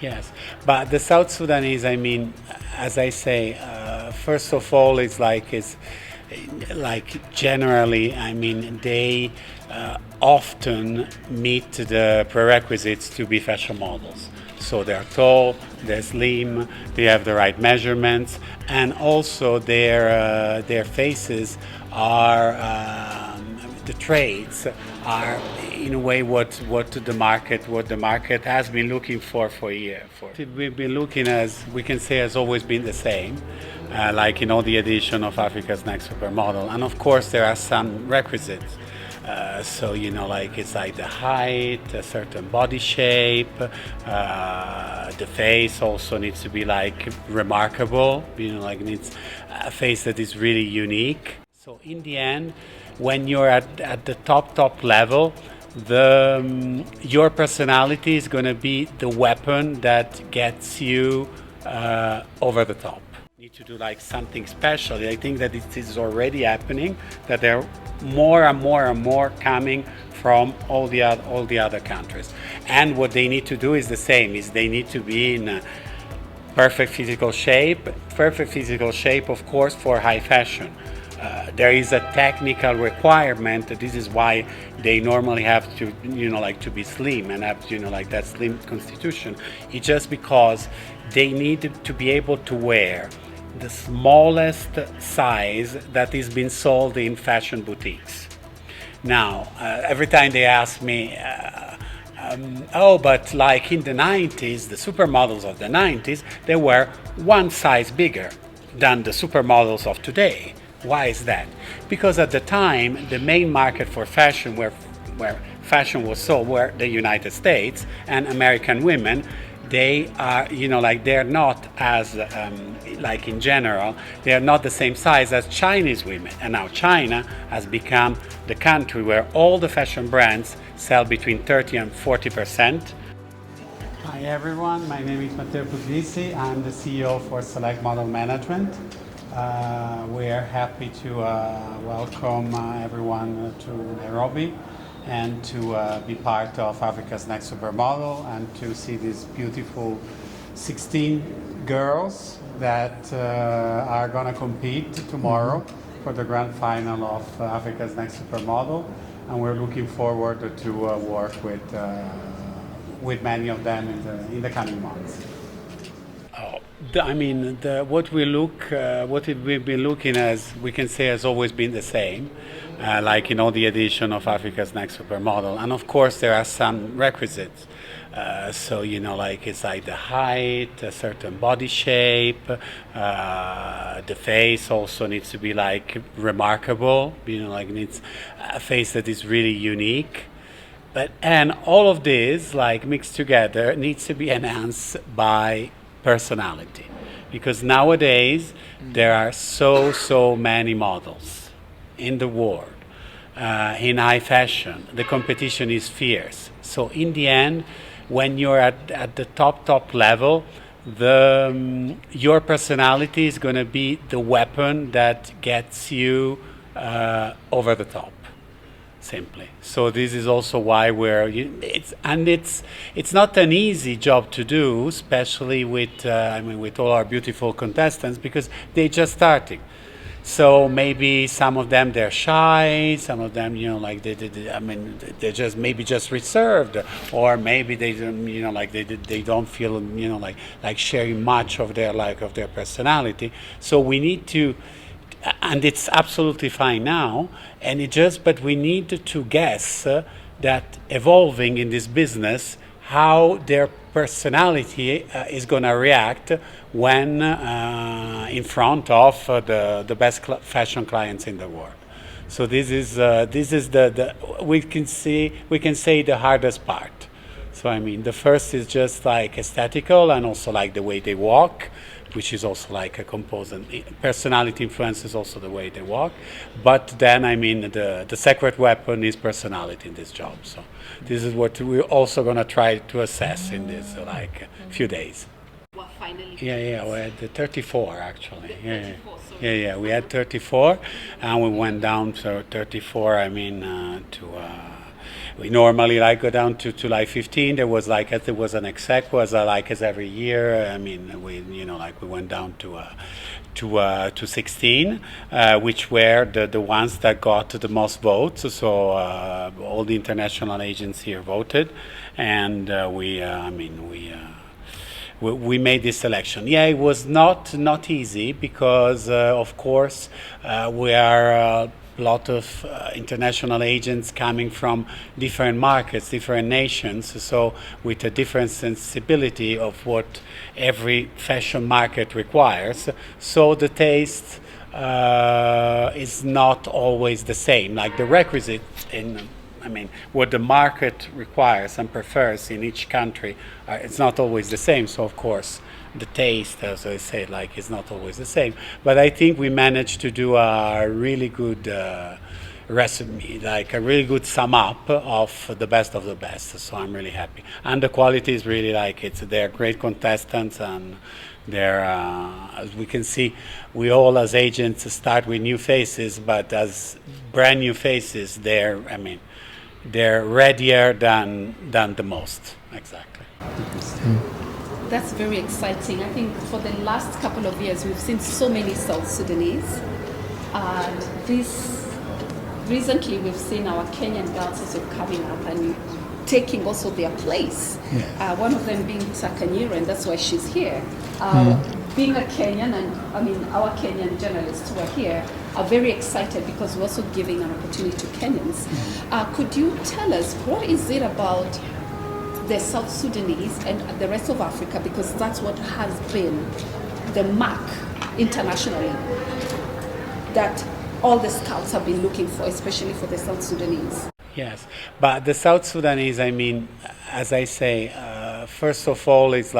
Yes, but the South Sudanese, I mean, as I say, first of all, it's like generally, I mean, they often meet the prerequisites to be fashion models. So they're tall, they're slim, they have the right measurements, and also their faces are the traits are in a way what the market has been looking for a year. For we've been looking, as we can say, has always been the same, like in all the edition of Africa's Next Supermodel, and of course there are some requisites. So like it's like the height, a certain body shape, the face also needs to be like remarkable. Like needs a face that is really unique. So in the end, when you're at the top level, your personality is going to be the weapon that gets you over the top. Need to do like something special. I think that it is already happening. That there are more and more coming from all the other countries, and what they need to do is the same. Is they need to be in perfect physical shape. Perfect physical shape, of course, for high fashion. There is a technical requirement. This is why they normally have to, like to be slim and have, like that slim constitution. It's just because they need to be able to wear the smallest size that is being sold in fashion boutiques. Now, every time they ask me, oh, but like in the 90s, the supermodels of the 90s, they were one size bigger than the supermodels of today. Why is that? Because at the time, the main market for fashion, where fashion was sold, were the United States, and American women. They are, like they're not as, like in general, they are not the same size as Chinese women. And now China has become the country where all the fashion brands sell between 30 and 40%. Hi everyone, my name is Matteo Puglisi. I'm the CEO for Select Model Management. We're happy to welcome everyone to Nairobi and to be part of Africa's Next Supermodel and to see these beautiful 16 girls that are going to compete tomorrow for the grand final of Africa's Next Supermodel. And we're looking forward to work with many of them in the coming months. What we've been looking, as we can say, has always been the same, like in all the edition of Africa's Next Supermodel, and of course there are some requisites. So like it's like the height, a certain body shape, the face also needs to be like remarkable. Like needs a face that is really unique. And all of this, like mixed together, needs to be enhanced by personality, because nowadays there are so many models in the world, in high fashion. The competition is fierce. So in the end, when you're at the top level, your personality is going to be the weapon that gets you over the top. Simply. So this is also why it's not an easy job to do, especially with with all our beautiful contestants, because they're just starting. So maybe some of them they're shy, some of them like they're just maybe just reserved, or maybe they like they don't feel like sharing much of their personality. So we need to. And it's absolutely fine now, but we need to guess that evolving in this business, how their personality is going to react when in front of the best fashion clients in the world. So this is the we can say the hardest part. So the first is just like aesthetical, and also like the way they walk, which is also like a component. Personality influences also the way they walk. But then, the secret weapon is personality in this job. So this is what we're also going to try to assess in this few days. What finally? Yeah, we had 34 actually. Yeah, we had 34, and we went down to 34. we normally like go down to like 15. There was like as there was an exec was like as every year. I mean, we like we went down to 16, which were the ones that got the most votes. So all the international agents here voted, and we made this selection. Yeah, it was not easy because, of course, we are a lot of international agents coming from different markets, different nations, so with a different sensibility of what every fashion market requires. So the taste is not always the same. Like the requisite what the market requires and prefers in each country, it's not always the same. So of course, the taste, as I say, like is not always the same. But I think we managed to do a really good recipe, like a really good sum up of the best of the best. So I'm really happy, and the quality is really they're great contestants, and they're as we can see, we all as agents start with new faces, but as brand new faces, they're readier than the most. Exactly. That's very exciting. I think for the last couple of years, we've seen so many South Sudanese. Recently, we've seen our Kenyan girls also coming up and taking also their place. Yeah. One of them being Takanyira, and that's why she's here. Being a Kenyan, and our Kenyan journalists who are here are very excited because we're also giving an opportunity to Kenyans. Could you tell us what is it about the South Sudanese and the rest of Africa, because that's what has been the mark internationally that all the scouts have been looking for, especially for the South Sudanese? Yes, but the South Sudanese, as I say, first of all, it's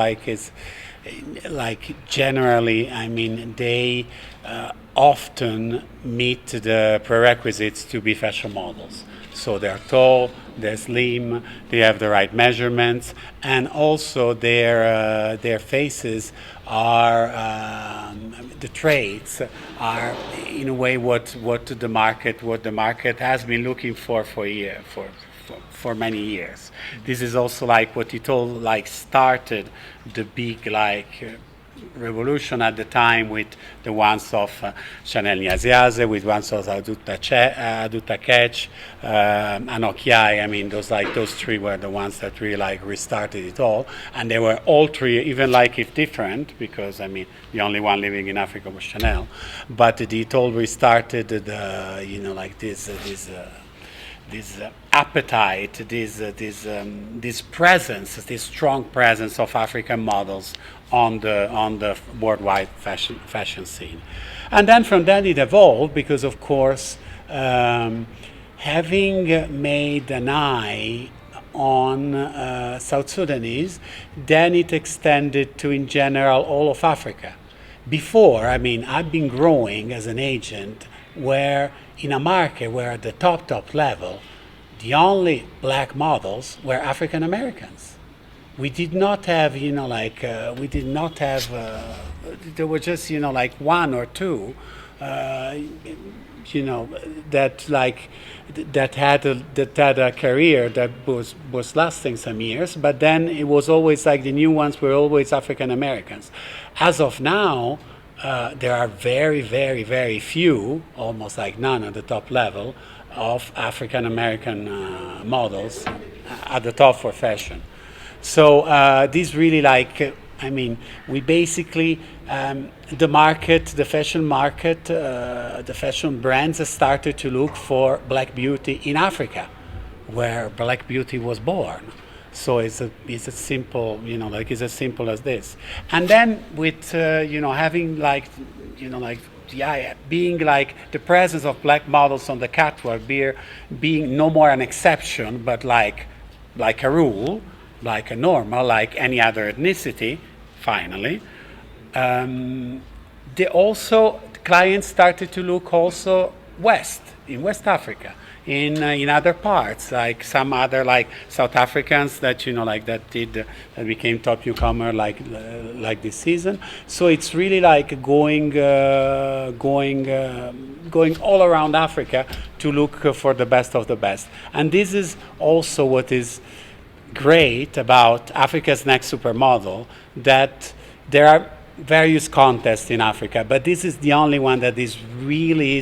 generally, they often meet the prerequisites to be fashion models. So they're tall, they're slim, they have the right measurements, and also their faces are the traits are in a way what the market has been looking for many years. This is also what you told, started the big revolution at the time with the ones of Chanel Nyaziaze, with ones of Aduta Ketch, Anokiai. Those three were the ones that really restarted it all, and they were all three, even if different, because the only one living in Africa was Chanel, but it all restarted this appetite, this presence, this strong presence of African models on the worldwide fashion scene. And then from that it evolved because, of course, having made an eye on South Sudanese, then it extended to, in general, all of Africa. Before, I've been growing as an agent where in a market where at the top level, the only black models were African Americans. We did not have, there were just, one or two, that had a career that was lasting some years, but then it was always the new ones were always African Americans. As of now, there are very, very, very few, almost none at the top level, of African American models at the top for fashion. So this really we basically, the market, the fashion market, the fashion brands started to look for black beauty in Africa, where black beauty was born. So it's a simple, it's as simple as this. And then with, having being the presence of black models on the catwalk being no more an exception, but like a rule, like a normal, like any other ethnicity, finally, clients started to look also in West Africa. in other parts, like some other like South Africans that like that became top newcomer like this season. So it's really like going all around Africa to look for the best of the best. And this is also what is great about Africa's Next Supermodel, that there are various contests in Africa, but this is the only one that is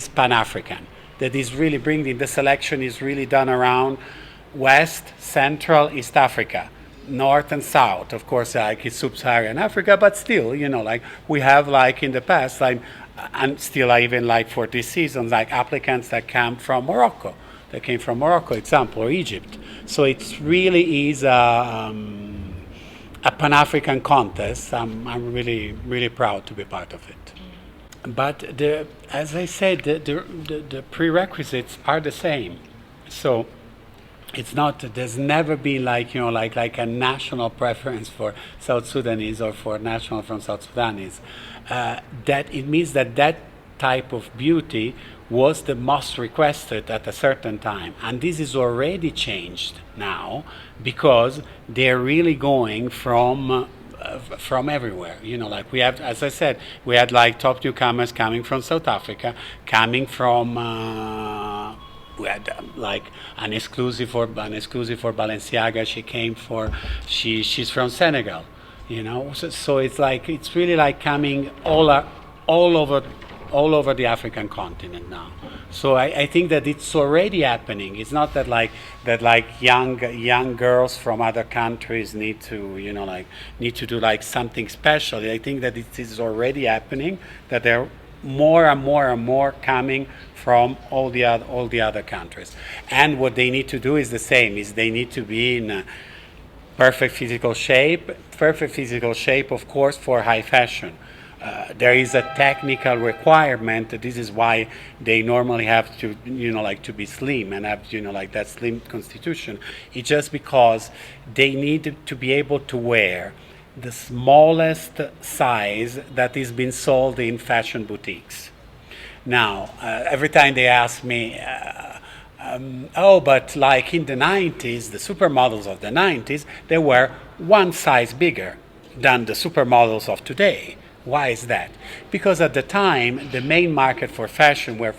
Pan-African, that is really bringing, the selection is really done around West, Central, East Africa, North and South. Of course, like it's Sub-Saharan Africa, but still, like we have like in the past, like, and still even like for this season, like applicants that come from Morocco, example, or Egypt. So it really is a Pan-African contest. I'm really, really proud to be part of it. But as I said, the prerequisites are the same. So it's not, there's never been like a national preference for South Sudanese or for national from South Sudanese. That it means that type of beauty was the most requested at a certain time, and this is already changed now because they're really going from everywhere. Like we have, as I said, we had like top newcomers coming from South Africa, coming from. We had like an exclusive for Balenciaga. She's from Senegal. So it's like it's really like coming all over the African continent now. So I think that it's already happening. It's not that like young girls from other countries need to do like something special. I think that it is already happening, that there are more and more coming from all the other countries. And what they need to do is the same, is they need to be in perfect physical shape, of course, for high fashion. There is a technical requirement. This is why they normally have to, to be slim and have, that slim constitution. It's just because they need to be able to wear the smallest size that is being sold in fashion boutiques. Now, every time they ask me, but like in the 90s, the supermodels of the 90s, they were one size bigger than the supermodels of today. Why is that? Because at the time, the main market for fashion, where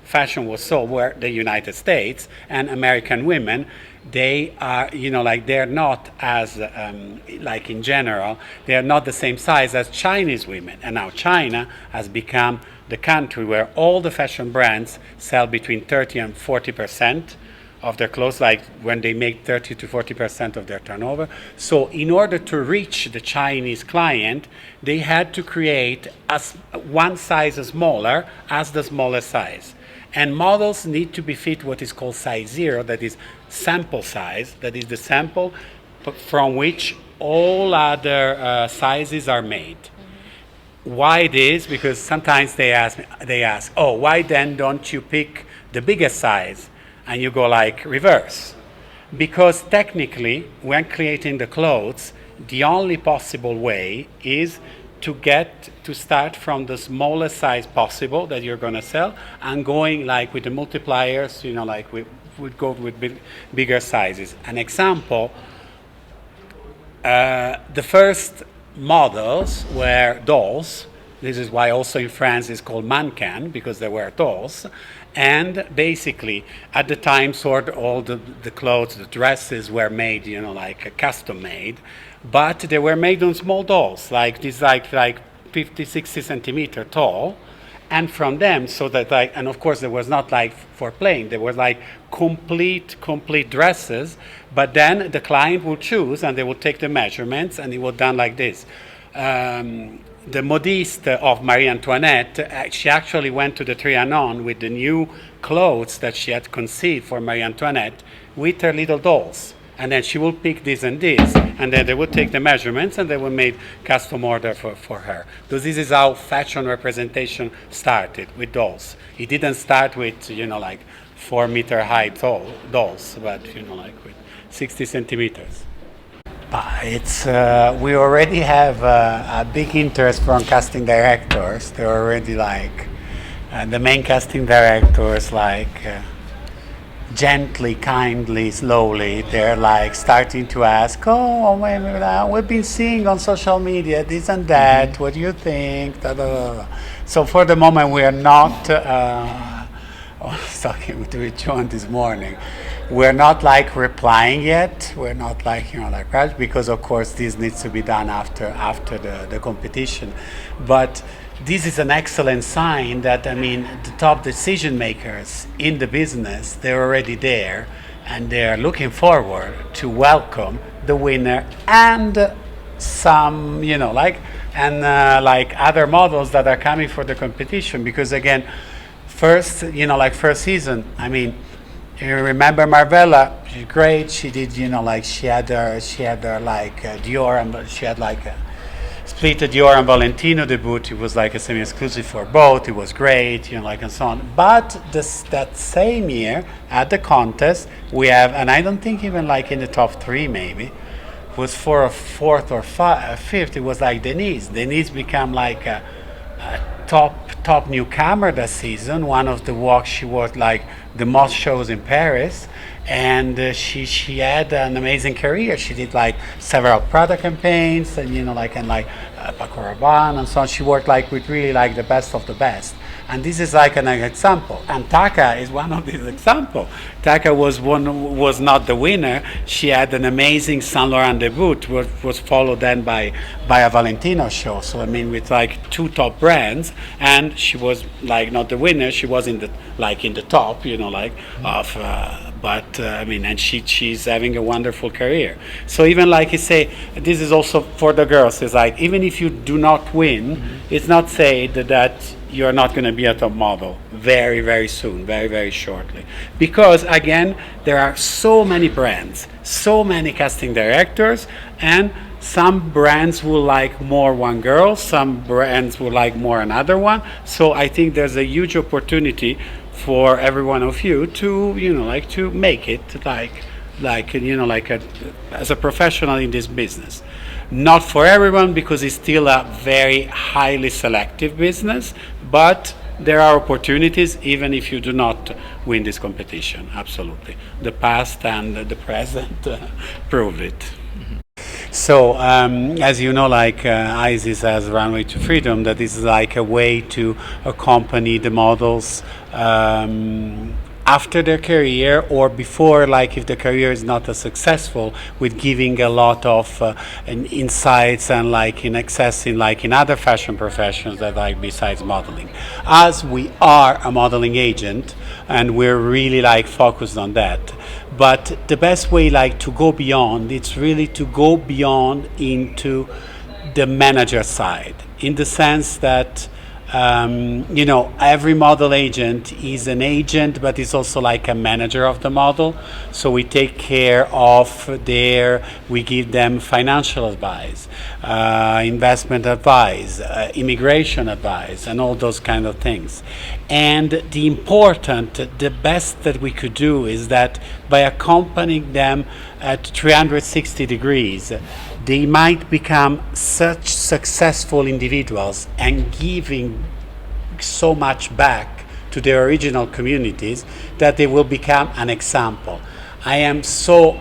fashion was sold, were the United States, and American women. They are, they're not as, like in general, they are not the same size as Chinese women. And now China has become the country where all the fashion brands sell between 30 and 40% of their clothes, like when they make 30 to 40% of their turnover. So in order to reach the Chinese client, they had to create one size smaller as the smallest size. And models need to be fit what is called size 0, that is sample size, that is the sample from which all other sizes are made. Why this? Because sometimes they ask, why then don't you pick the biggest size? And you go like reverse. Because technically, when creating the clothes, the only possible way is to start from the smallest size possible that you're going to sell, and going like with the multipliers, like we would go with bigger sizes. An example, the first models were dolls. This is why also in France it's called mannequin, because they were dolls. And basically, at the time, all the clothes, the dresses were made, like custom made, but they were made on small dolls, like this, like 50, 60 centimeter tall. And from them, so that and of course there was not like for playing, there was like complete dresses, but then the client would choose and they would take the measurements and it was done like this. The modiste of Marie Antoinette, she actually went to the Trianon with the new clothes that she had conceived for Marie Antoinette with her little dolls. And then she would pick this and this, and then they would take the measurements and they would make custom order for her. So this is how fashion representation started, with dolls. It didn't start with, like 4 meter high dolls, but, like with 60 centimeters. It's we already have a big interest from casting directors. They're already like the main casting directors, like gently, kindly, slowly, they're like starting to ask, oh, wait, we've been seeing on social media this and that, what do you think? Da, da, da, da. So for the moment, we are not, I was talking with John this morning, we're not like replying yet, we're not like, like that, because of course this needs to be done after the competition. But this is an excellent sign that, the top decision makers in the business, they're already there and they're looking forward to welcome the winner and some, like other models that are coming for the competition. Because again, first season, you remember Marvella, she's great, she did, she had her Dior, and she had like a split Dior and Valentino debut. It was like a semi-exclusive for both. It was great, and so on. But that same year at the contest, we have, and I don't think even like in the top three maybe, was for a fourth or fifth. It was like Denise. Denise became like a top newcomer that season. One of the walks, she was like the most shows in Paris. And she had an amazing career. She did like several Prada campaigns, and Paco Rabanne and so on. She worked like with really like the best of the best. And this is like an example. And Taka is one of these examples. Taka was not the winner. She had an amazing Saint Laurent debut, which was followed then by a Valentino show. So with like two top brands, and she was like not the winner. She was in the top, of. But and she's having a wonderful career. So even like you say, this is also for the girls. It's like even if you do not win, it's not said that you're not going to be a top model very, very soon, very, very shortly. Because again, there are so many brands, so many casting directors, and some brands will like more one girl, some brands will like more another one. So I think there's a huge opportunity for every one of you to to make it as a professional in this business. Not for everyone, because it's still a very highly selective business, but there are opportunities even if you do not win this competition. Absolutely, the past and the present proved it. So, as you know, ISIS has Runway to Freedom, that is like a way to accompany the models after their career or before, if the career is not as successful, with giving a lot of insights and in accessing in other fashion professions that besides modeling. As we are a modeling agent and we're really focused on that. But the best way to go beyond, it's really to go beyond into the manager side, in the sense that every model agent is an agent, but it's also a manager of the model. So we take care of we give them financial advice, investment advice, immigration advice, and all those kind of things. And the best that we could do is that by accompanying them at 360 degrees, they might become such successful individuals and giving so much back to their original communities that they will become an example. I am so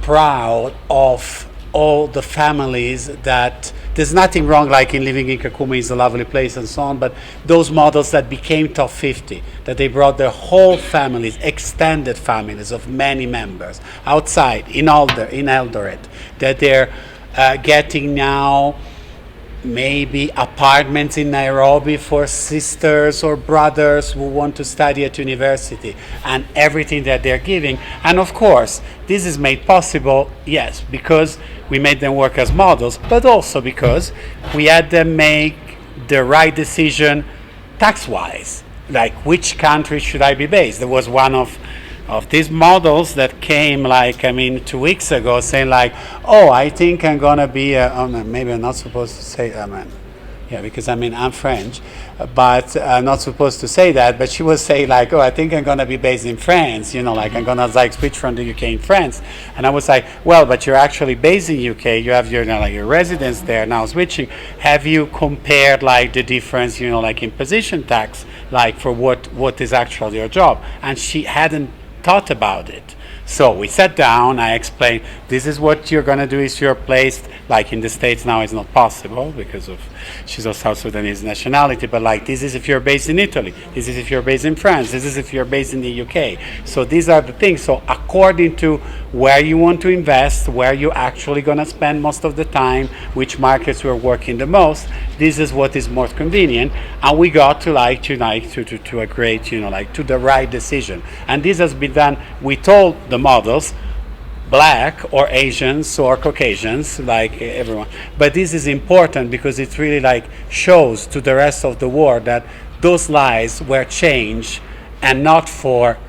proud of all the families that there's nothing wrong in living in Kakuma, is a lovely place and so on, but those models that became top 50, that they brought their whole families, extended families of many members outside in Eldoret, that they're getting now maybe apartments in Nairobi for sisters or brothers who want to study at university, and everything that they're giving. And of course, this is made possible, yes, because we made them work as models, but also because we had them make the right decision tax-wise, which country should I be based. There was one of these models that came 2 weeks ago saying oh, I think I'm gonna be maybe I'm not supposed to say Yeah, because I mean I'm French, but I'm not supposed to say that. But she was saying like, "Oh, I think I'm gonna be based in France. Like I'm gonna like switch from the UK in France." And I was like, "Well, but you're actually based in UK. You have your like your residence there now switching. Have you compared like the difference, like in position tax, like for what is actually your job?" And she hadn't thought about it. So we sat down, I explained, this is what you're going to do if you're placed, like in the States now it's not possible because of, she's of South Sudanese nationality, but like this is if you're based in Italy, this is if you're based in France, this is if you're based in the UK. So these are the things. So according to where you want to invest, where you're actually going to spend most of the time, which markets we're working the most, this is what is most convenient. And we got to to a great, to the right decision. And this has been done, we told the models, black or Asians or Caucasians, like everyone. But this is important because it really like shows to the rest of the world that those lives were changed and not for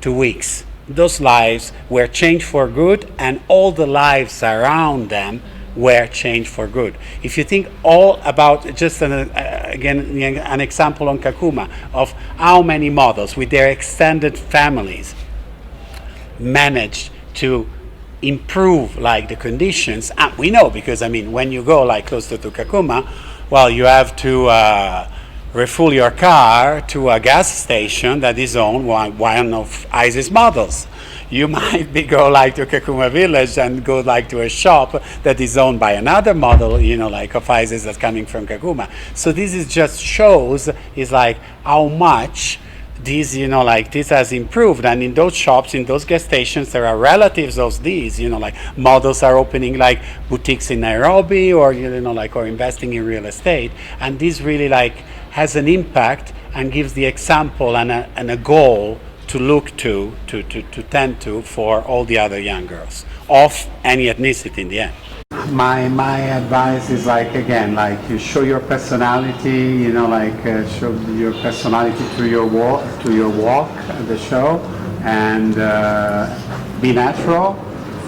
2 weeks. Those lives were changed for good, and all the lives around them were changed for good. If you think all about, just again an example on Kakuma of how many models with their extended families managed to improve like the conditions, and we know because I mean when you go like closer to Kakuma, well, you have to refuel your car to a gas station that is owned by one of ISIS models. You might go like to Kakuma village and go like to a shop that is owned by another model, like of ISIS that's coming from Kakuma. So this is just shows is like how much these, this has improved. And in those shops, in those gas stations, there are relatives of these, like models are opening like boutiques in Nairobi or, or investing in real estate. And this really like has an impact and gives the example and a goal to look to tend to for all the other young girls of any ethnicity in the end. My advice is like, again, like you show your personality, show your personality through your walk at the show, and be natural,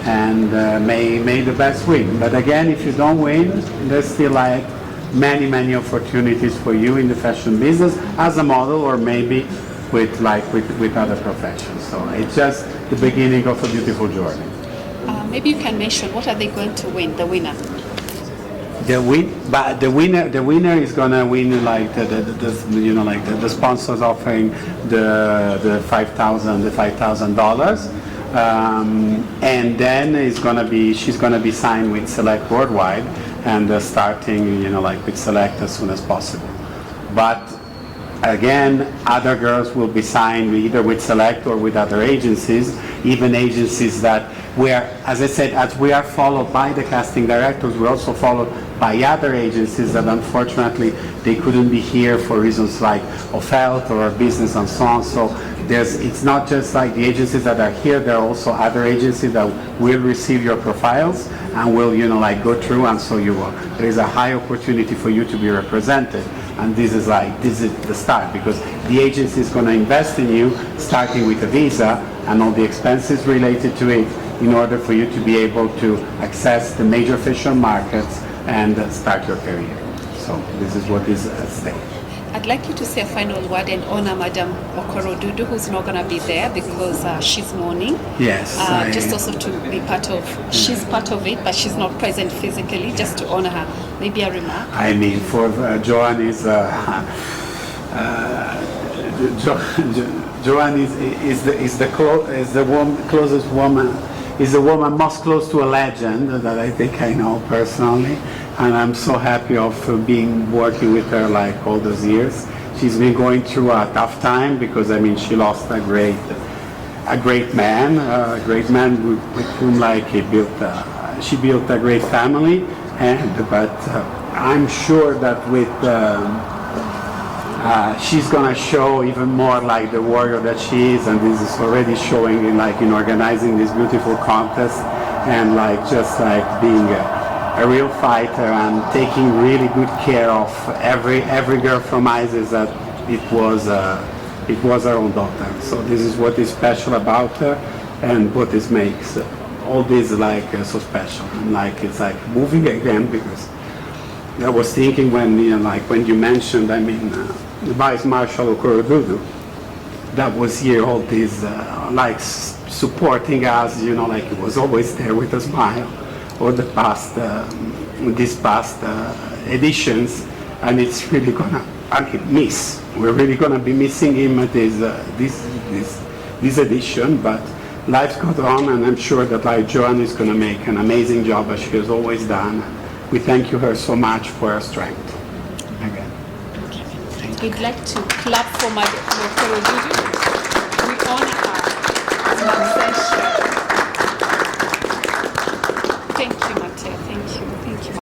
and may the best win. But again, if you don't win, there's still like many opportunities for you in the fashion business as a model, or maybe with other professions. So it's just the beginning of a beautiful journey. Maybe you can mention what are they going to win, the winner? The winner is gonna win like the sponsors offering the $5,000, and then she's gonna be signed with Select Worldwide and starting with Select as soon as possible. But again, other girls will be signed either with Select or with other agencies, even agencies that as I said, as we are followed by the casting directors, we're also followed by other agencies that unfortunately they couldn't be here for reasons like of health or business and so on. So it's not just like the agencies that are here, there are also other agencies that will receive your profiles and will go through, and so there is a high opportunity for you to be represented. And this is the start, because the agency is going to invest in you, starting with a visa and all the expenses related to it, in order for you to be able to access the major fashion markets and start your career. So this is what is at stake. I'd like you to say a final word and honor Madam Okorodudu, who's not going to be there because she's mourning. Yes. Just also to be she's part of it, but she's not present physically, just to honor her. Maybe a remark. I mean, for Joanne is Joanne is the closest woman. Is the woman most close to a legend that I think I know personally, and I'm so happy of working with her like all those years. She's been going through a tough time because I mean she lost a great man with whom she built a great family, but I'm sure that with she's gonna show even more like the warrior that she is, and this is already showing in organizing this beautiful contest, and being a real fighter and taking really good care of every girl from ISIS that it was her own daughter. So this is what is special about her, and what this makes all this so special, and it's moving again because I was thinking when, like when you mentioned, Vice Marshal Okorodudu, that was here all this, supporting us, like he was always there with a smile, all the past, these past editions, and it's really gonna, miss. We're really gonna be missing him at this edition, but life's got on, and I'm sure that Joanne is gonna make an amazing job as she has always done. We thank you her so much for her strength. Again. We'd like to clap for Matteo.